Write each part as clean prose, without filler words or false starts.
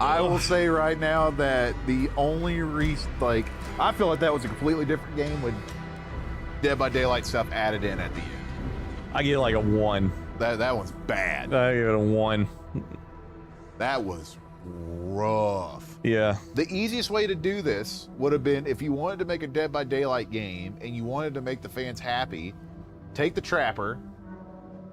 I will say right now that the only reason, like, I feel like that was a completely different game with Dead by Daylight stuff added in at the end. I get like a 1. That one's bad. I give it a 1. That was rough. Yeah. The easiest way to do this would have been if you wanted to make a Dead by Daylight game and you wanted to make the fans happy, take the Trapper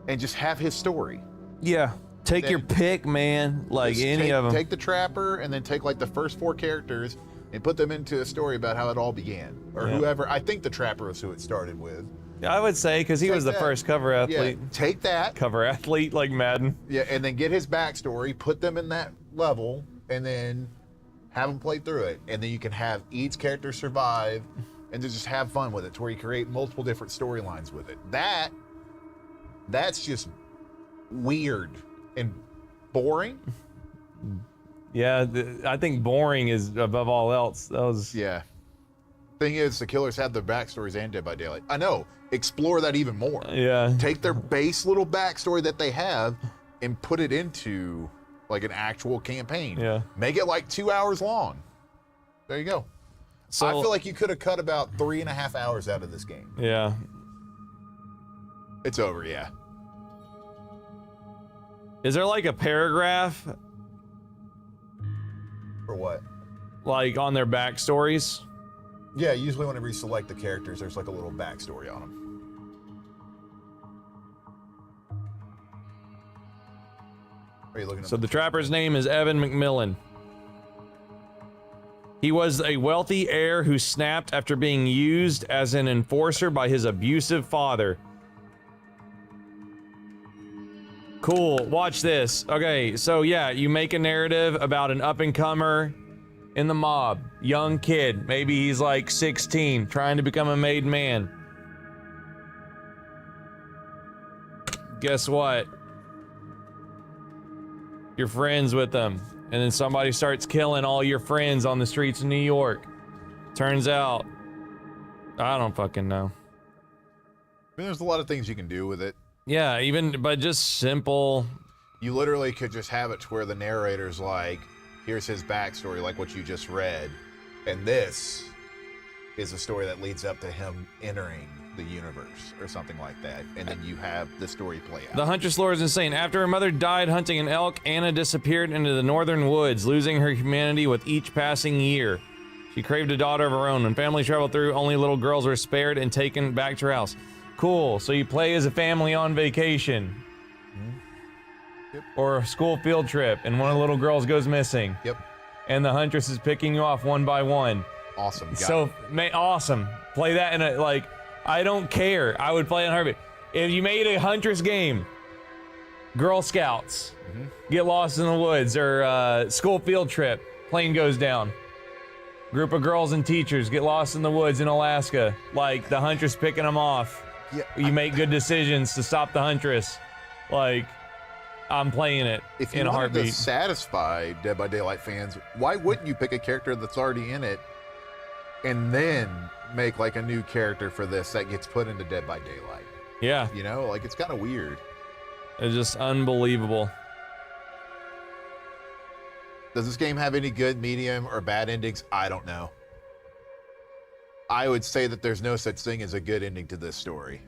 and just have his story. Yeah. Take your pick, man. Like any of them. Take the Trapper and then take like the first 4 characters and put them into a story about how it all began. Or whoever, I think the Trapper was who it started with. I would say, because he was the first cover athlete. Yeah, take that. Cover athlete, like Madden. Yeah, and then get his backstory, put them in that level, and then have them play through it. And then you can have each character survive and just have fun with it to where you create multiple different storylines with it. That's just weird and boring. Yeah, I think boring is above all else. That was... Yeah. Thing is, the killers have their backstories and Dead by Daylight. I know. Explore that even more. Yeah. Take their base little backstory that they have and put it into like an actual campaign. Yeah. Make it like 2 hours long. There you go. So I feel like you could have cut about 3.5 hours out of this game. Yeah. It's over, yeah. Is there like a paragraph? For what? Like on their backstories? Yeah, usually whenever you select the characters, there's like a little backstory on them. Are you looking at So the Trapper's name is Evan McMillan. He was a wealthy heir who snapped after being used as an enforcer by his abusive father. Cool, watch this. Okay, so yeah, you make a narrative about an up-and-comer in the mob, young kid, maybe he's like 16, trying to become a made man. Guess what? You're friends with them, and then somebody starts killing all your friends on the streets of New York. Turns out, I don't fucking know. I mean, there's a lot of things you can do with it. Yeah, even, but just simple. You literally could just have it to where the narrator's like, here's his backstory, like what you just read, and this is a story that leads up to him entering the universe or something like that, and then you have the story play out. The Huntress lore is insane. After her mother died hunting an elk, Anna disappeared into the northern woods, losing her humanity with each passing year. She craved a daughter of her own. When family traveled through, only little girls were spared and taken back to her house. Cool, so you play as a family on vacation. Yep. Or a school field trip, and one of the little girls goes missing. Yep. And the Huntress is picking you off one by one. Awesome. Awesome. Play that in a, like, I don't care. I would play in a heartbeat. If you made a Huntress game, Girl Scouts, get lost in the woods, or school field trip, plane goes down. Group of girls and teachers get lost in the woods in Alaska, like the Huntress picking them off. Yeah, you make good decisions to stop the Huntress. Like, I'm playing it if you in a wanted heartbeat. to satisfy Dead by Daylight fans, why wouldn't you pick a character that's already in it and then make like a new character for this that gets put into Dead by Daylight? Yeah. You know, like it's kind of weird. It's just unbelievable. Does this game have any good, medium, or bad endings? I don't know. I would say that there's no such thing as a good ending to this story.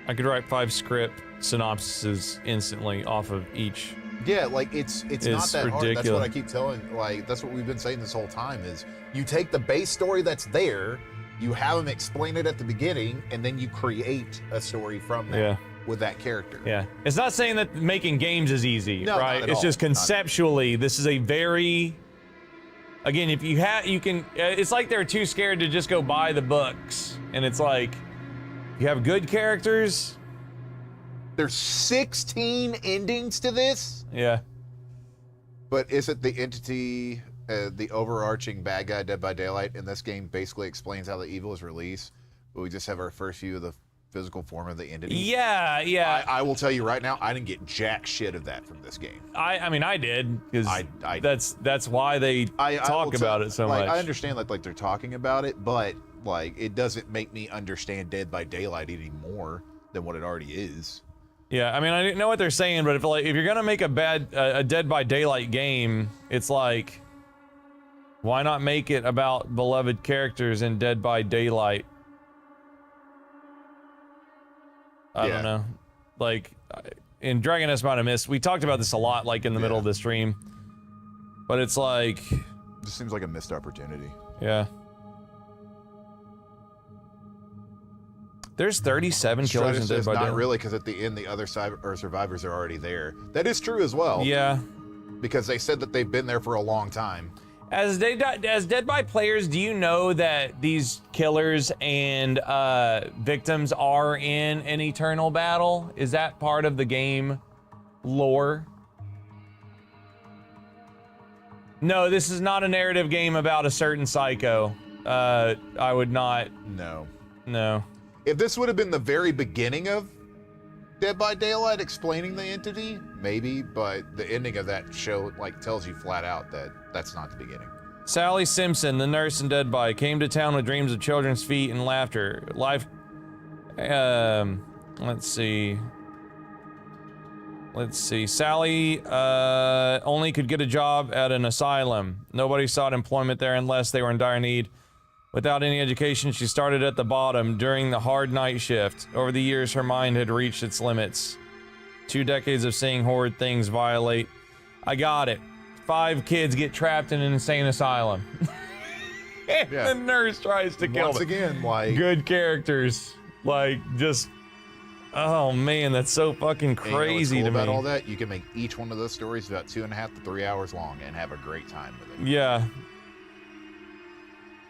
I could write 5 script synopsises instantly off of each. Yeah, like it's not that hard. That's what I keep telling. Like that's what we've been saying this whole time. Is you take the base story that's there, you have them explain it at the beginning, and then you create a story from that with that character. Yeah, it's not saying that making games is easy, No, right? not at It's all. just conceptually, this is a very. Again, if you have, you can. It's like they're too scared to just go buy the books, and it's like, you have good characters. There's 16 endings to this. Yeah. But is it the entity, the overarching bad guy, Dead by Daylight, in this game basically explains how the evil is released, but we just have our first view of the physical form of the entity? Yeah, yeah. I will tell you right now, I didn't get jack shit of that from this game. I mean, I did, because that's why they talk about it so much. I understand that, like, they're talking about it, but, like, it doesn't make me understand Dead by Daylight anymore. than what it already is. Yeah, I mean, I didn't know what they're saying, but if you're gonna make a Dead by Daylight game, it's like, why not make it about beloved characters in Dead by Daylight? I don't know. Like, in Dragon S Might Have Missed, we talked about this a lot, like, in the middle of the stream. But it's like... Just seems like a missed opportunity. Yeah. There's 37 killers in Dead by Daylight. Not really, because at the end, the other survivors are already there. That is true as well. Yeah. Because they said that they've been there for a long time. As Dead by players, do you know that these killers and victims are in an eternal battle? Is that part of the game lore? No, this is not a narrative game about a certain psycho. I would not. No. No. If this would have been the very beginning of Dead by Daylight explaining the entity, maybe, but the ending of that show like tells you flat out that that's not the beginning. Sally Simpson, the nurse in Dead by, came to town with dreams of children's feet and laughter. Let's see. Sally only could get a job at an asylum. Nobody sought employment there unless they were in dire need. Without any education, she started at the bottom during the hard night shift. Over the years, her mind had reached its limits. 2 decades of seeing horrid things violate. I got it. 5 kids get trapped in an insane asylum. And the nurse tries to kill them. Once again, like... Good characters. Like, just... Oh, man, that's so fucking crazy to me. About all that, you can make each one of those stories about 2.5 to 3 hours long and have a great time with it. Yeah.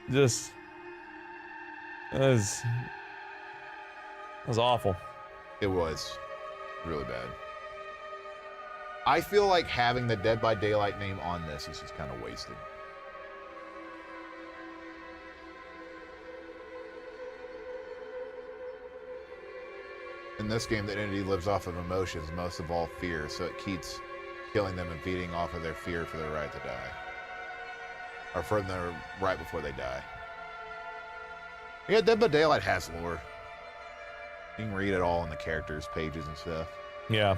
Just... That was awful. It was. Really bad. I feel like having the Dead by Daylight name on this is just kind of wasted. In this game, the entity lives off of emotions, most of all fear, so it keeps killing them and feeding off of their fear for their right to die. Or for their right before they die. Yeah, Dead by Daylight has lore. You can read it all in the characters, pages, and stuff. Yeah.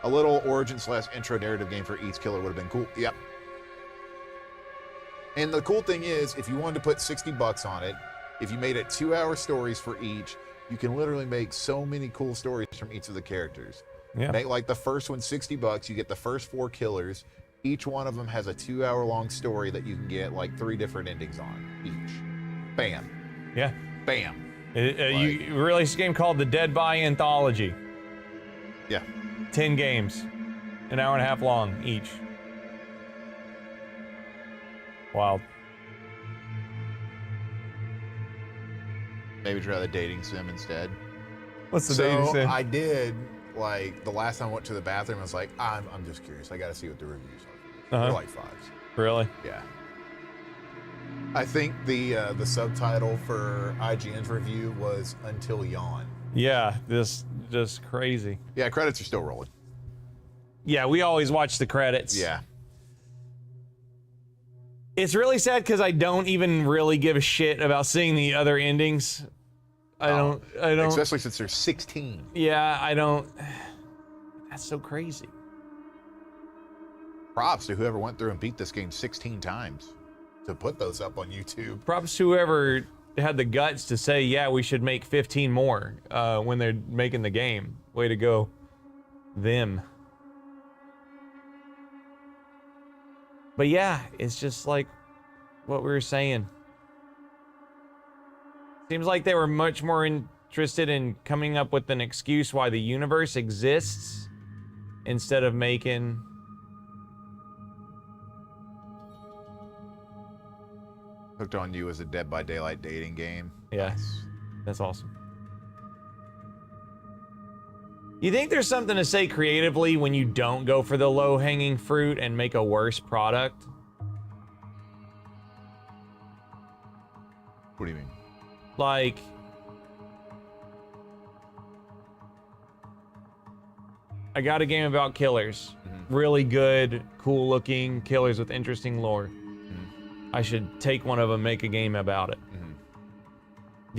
A little origin/intro narrative game for each killer would have been cool. Yep. And the cool thing is, if you wanted to put $60 on it, if you made it 2-hour stories for each, you can literally make so many cool stories from each of the characters. Yeah. Make like the first one $60, you get the first 4 killers. Each one of them has a 2-hour-long story that you can get like 3 different endings on each. Bam. Yeah. Bam. You released a game called the Dead by Anthology. Yeah. 10 games. 1.5 hours long each. Wild. Maybe try the dating sim instead. What's the dating sim? I did, like, the last time I went to the bathroom, I was like, I'm just curious. I gotta see what the reviews are. They're like 5s. Really? Yeah. I think the subtitle for IGN's review was Until Yawn. Yeah, just crazy. Yeah, credits are still rolling. Yeah, we always watch the credits. Yeah. It's really sad because I don't even really give a shit about seeing the other endings. I don't. Especially since there's 16. Yeah, I don't. That's so crazy. Props to whoever went through and beat this game 16 times to put those up on YouTube. Props to whoever had the guts to say, yeah, we should make 15 more when they're making the game. Way to go, them. But yeah, it's just like what we were saying. Seems like they were much more interested in coming up with an excuse why the universe exists instead of making... Hooked on You as a Dead by Daylight dating game. Yeah, that's awesome. You think there's something to say creatively when you don't go for the low-hanging fruit and make a worse product? What do you mean? Like, I got a game about killers. Really good, cool-looking killers with interesting lore. I should take one of them, make a game about it.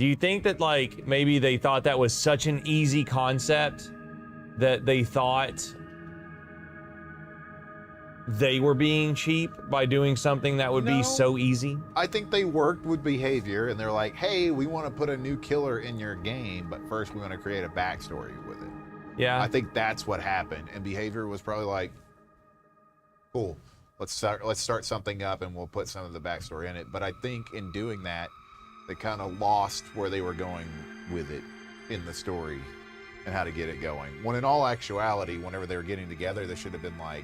Do you think that, like, maybe they thought that was such an easy concept that they thought they were being cheap by doing something that would be so easy? I think they worked with behavior, and they're like, hey, we want to put a new killer in your game, but first we want to create a backstory with it. Yeah. I think that's what happened, and behavior was probably like, cool, let's start something up, and we'll put some of the backstory in it. But I think in doing that, they kind of lost where they were going with it in the story and how to get it going. When in all actuality, whenever they were getting together, they should have been like,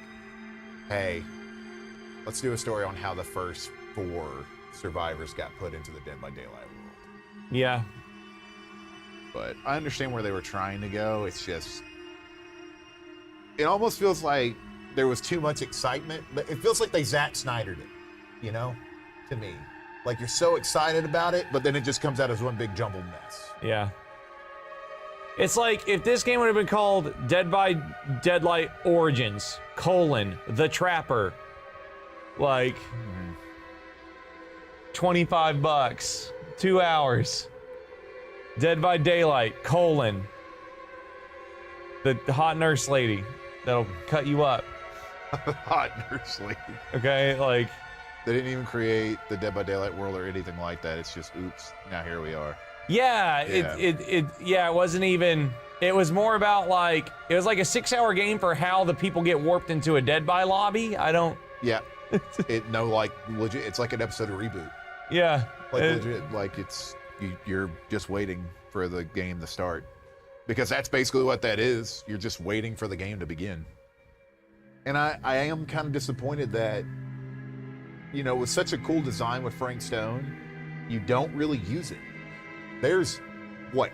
hey, let's do a story on how the first 4 survivors got put into the Dead by Daylight world. Yeah. But I understand where they were trying to go. It's just, it almost feels like there was too much excitement, but it feels like they Zack Snyder'd it, you know, to me. Like, you're so excited about it, but then it just comes out as one big jumbled mess. Yeah. It's like if this game would have been called Dead by Daylight Origins, The Trapper, like, $25, 2 hours. Dead by Daylight, the hot nurse lady that'll cut you up. Hot nurse lady. Okay, like, they didn't even create the Dead by Daylight world or anything like that. It's just, oops, now here we are. Yeah, it wasn't even, it was more about like, it was like a 6-hour game for how the people get warped into a Dead by lobby. Yeah, legit, it's like an episode of Reboot. Yeah. Like legit, like you're just waiting for the game to start. Because that's basically what that is. You're just waiting for the game to begin. And I am kind of disappointed that, you know, with such a cool design with Frank Stone, you don't really use it. There's, what,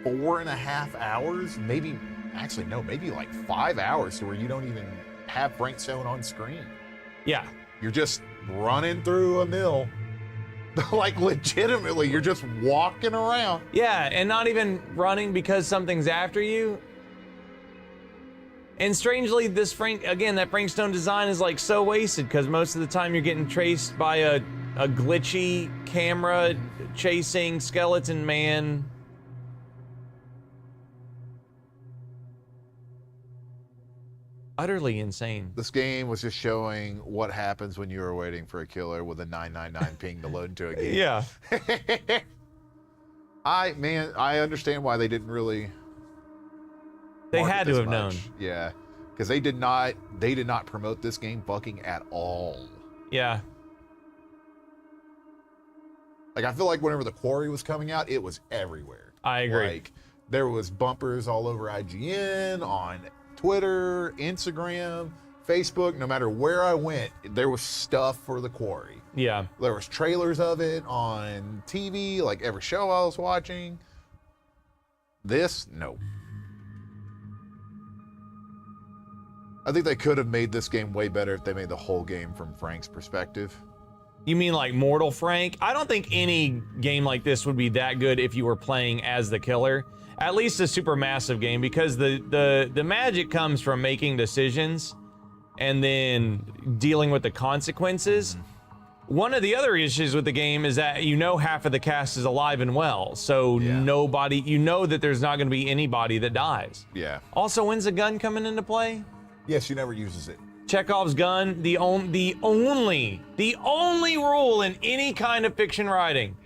4.5 hours? Maybe like 5 hours to where you don't even have Frank Stone on screen. Yeah. You're just running through a mill. Like, legitimately, you're just walking around. Yeah, and not even running because something's after you. And strangely, that Frank Stone design is like so wasted because most of the time you're getting chased by a glitchy camera chasing skeleton man. Utterly insane. This game was just showing what happens when you are waiting for a killer with a 999 ping to load into a game. Yeah. I understand why they didn't really. They had to have known. Yeah, because they did not promote this game fucking at all. Yeah. Like, I feel like whenever The Quarry was coming out, it was everywhere. I agree. Like, there was bumpers all over IGN, on Twitter, Instagram, Facebook. No matter where I went, there was stuff for The Quarry. Yeah. There was trailers of it on TV, like every show I was watching. This, no. I think they could have made this game way better if they made the whole game from Frank's perspective. You mean like Mortal Frank? I don't think any game like this would be that good if you were playing as the killer. At least a Supermassive game, because the magic comes from making decisions and then dealing with the consequences. One of the other issues with the game is that you know half of the cast is alive and well, so nobody, you know that there's not going to be anybody that dies. Yeah. Also, when's the gun coming into play? Yeah, she never uses it. Chekhov's gun, the only rule in any kind of fiction writing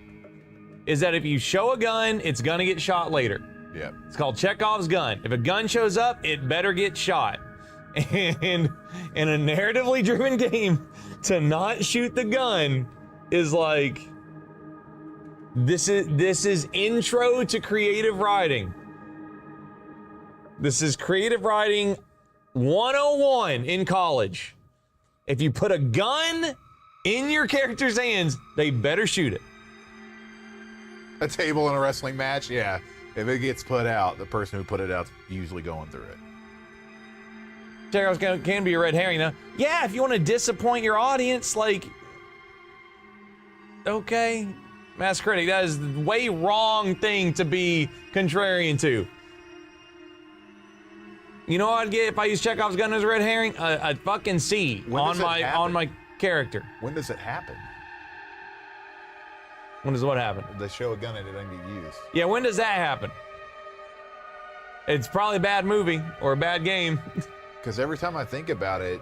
is that if you show a gun, it's gonna get shot later. Yeah. It's called Chekhov's gun. If a gun shows up, it better get shot. And in a narratively driven game, to not shoot the gun is like, this is intro to creative writing. This is creative writing 101 in college. If you put a gun in your character's hands, they better shoot it. A table in a wrestling match, yeah. If it gets put out, the person who put it out's usually going through it. Chekhov's gun can be a red herring, though. Yeah, if you want to disappoint your audience, like, okay, Mass Critic, that is the way wrong thing to be contrarian to. You know what I'd get if I use Chekhov's gun as a red herring? A fucking C on my character. When does it happen? When does what happen? They show a gun and it doesn't get used. Yeah, when does that happen? It's probably a bad movie or a bad game. Because every time I think about it,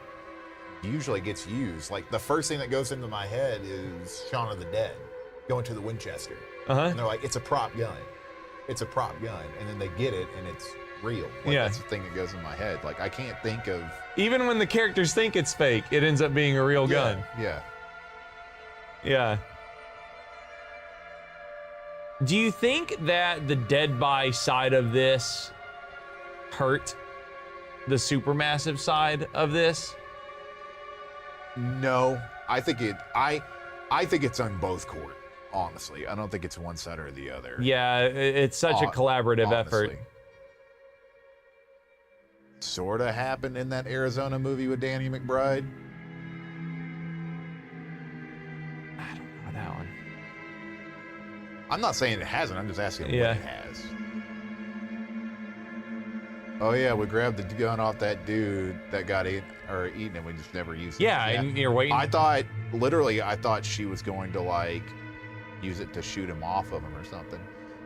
it usually gets used. Like, the first thing that goes into my head is Shaun of the Dead going to the Winchester. And they're like, it's a prop gun. It's a prop gun. And then they get it and it's real. Like, Yeah. That's the thing that goes in my head. Like, I can't think of... Even when the characters think it's fake, it ends up being a real gun. Yeah. Yeah. Do you think that the Dead by side of this hurt the Supermassive side of this? No. I think it's on both court, honestly. I don't think it's one side or the other. Yeah, it's such a collaborative effort. Sort of happened in that Arizona movie with Danny McBride. I don't know that one. I'm not saying it hasn't. I'm just asking what Yeah. it has. Oh yeah, we grabbed the gun off that dude that got eaten, and we just never used it. Yeah, and you're waiting. I thought she was going to like use it to shoot him off of him or something.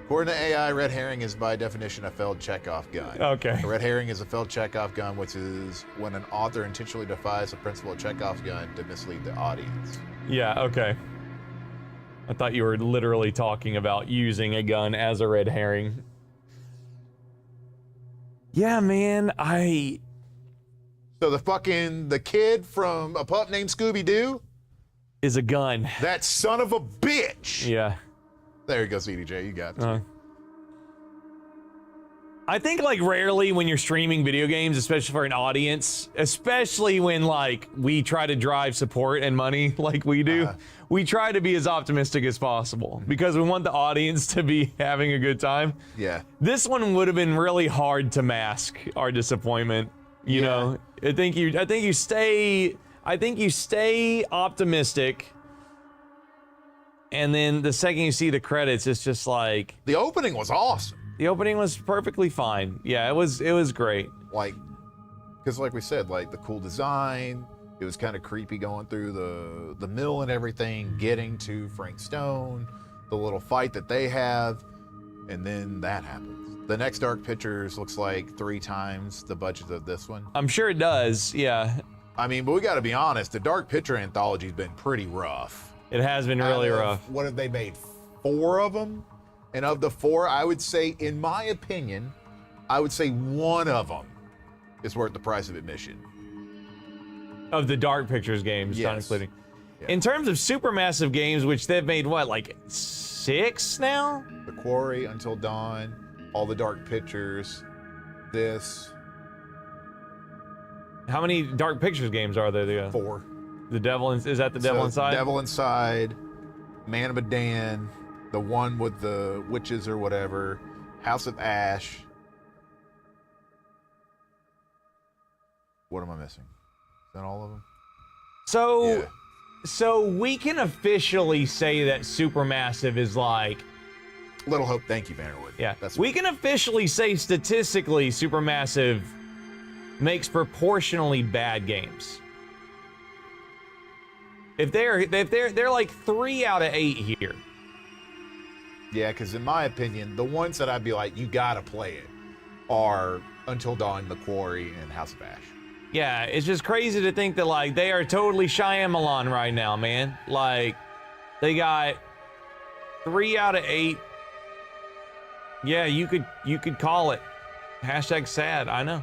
According to AI, red herring is by definition a failed checkoff gun. Okay. A red herring is a failed checkoff gun, which is when an author intentionally defies the principle of checkoff's gun to mislead the audience. Yeah, okay. I thought you were literally talking about using a gun as a red herring. Yeah, man, So the kid from A Pup Named Scooby-Doo? is a gun. That son of a bitch! Yeah. There you go, CDJ, you got it. I think like rarely when you're streaming video games, especially for an audience, especially when like we try to drive support and money like we do, we try to be as optimistic as possible because we want the audience to be having a good time. Yeah. This one would have been really hard to mask our disappointment. You know, I think you stay optimistic. And then the second you see the credits, it's just like The opening was awesome. the opening was perfectly fine. Yeah, it was great. Like, because like we said, like the cool design, it was kind of creepy going through the mill and everything, getting to Frank Stone, the little fight that they have, and then that happens. The next Dark Pictures looks like 3 times the budget of this one. I'm sure it does. Yeah, I mean, but we got to be honest, the Dark Picture anthology's been pretty rough. it has been really rough. What have they made? 4 of them? And of the 4, I would say, in my opinion, I would say 1 of them is worth the price of admission. Of the Dark Pictures games, not Yes. including. Yeah. In terms of Supermassive games, which they've made what, like 6 now? The Quarry, Until Dawn, all the Dark Pictures, this, How many Dark Pictures games are there? 4. The Devil is that the Devil So, Inside? Devil Inside, Man of Medan, the one with the witches or whatever, House of Ash. What am I missing? Is that all of them? So, Yeah. so we can officially say that Supermassive is like, Little Hope, thank you, Vanderwood. yeah, That's we can officially say statistically Supermassive makes proportionally bad games. If they're like 3 out of 8 here. Yeah, because in my opinion, the ones that I'd be like, you gotta play it, are Until Dawn, The Quarry, and House of Ash. Yeah, it's just crazy to think that like they are totally Shyamalan right now, man. Like they got 3 out of 8. Yeah, you could call it. #sad. I know.